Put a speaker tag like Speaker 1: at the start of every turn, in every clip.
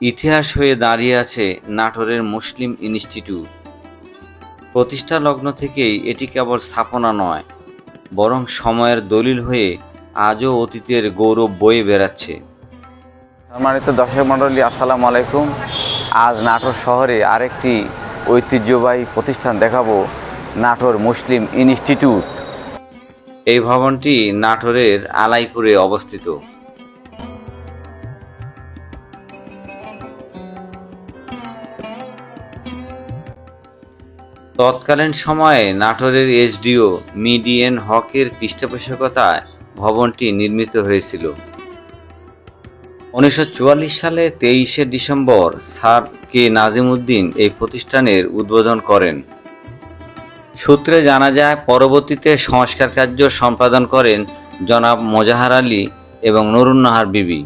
Speaker 1: ইতিহাস হয়ে দাঁড়িয়ে আছে নাটোরের মুসলিম ইনস্টিটিউট। প্রতিষ্ঠা লগ্ন থেকেই এটি কেবল স্থাপনা নয়, বরং সময়ের দলিল হয়ে আজও অতীতের গৌরব বয়ে বেড়াচ্ছে।
Speaker 2: সম্মানিত দর্শক মণ্ডলী, আসসালামু আলাইকুম। আজ নাটোর শহরে আরেকটি ঐতিহ্যবাহী প্রতিষ্ঠান দেখাবো, নাটোর মুসলিম ইনস্টিটিউট।
Speaker 1: এই ভবনটি নাটোরের আলাইপুরে অবস্থিত। তৎকালীন সময়ে নাটোরের এসডিও মিডিএন হকের পৃষ্ঠপোষকতায় ভবনটি নির্মিত হয়েছিল। 1944 সালে 23শে ডিসেম্বর স্যার কে নাজিম উদ্দিন এই প্রতিষ্ঠানের উদ্বোধন করেন। সূত্রে জানা যায়, পরবর্তীতে সংস্কার কার্য সম্পাদন করেন জনাব মোজাহার আলী এবং নুরুন্নাহার বিবি।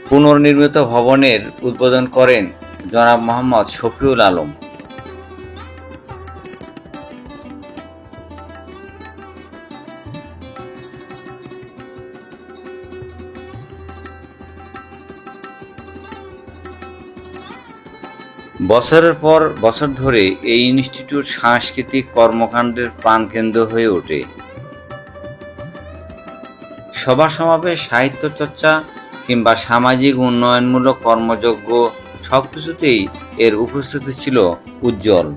Speaker 1: পুনর্নির্মিত ভবনের উদ্বোধন করেন জনাব মোহাম্মদ শফিউল আলম। বছরের পর বছর ধরে এই ইনস্টিটিউট সাংস্কৃতিক কর্মকাণ্ডের প্রাণকেন্দ্র হয়ে ওঠে। সভা সমাবেশ, সাহিত্য চর্চা কিংবা সামাজিক উন্নয়নমূলক কর্মযজ্ঞ সবকিছুতেই এর উপস্থিতি ছিল উজ্জ্বল।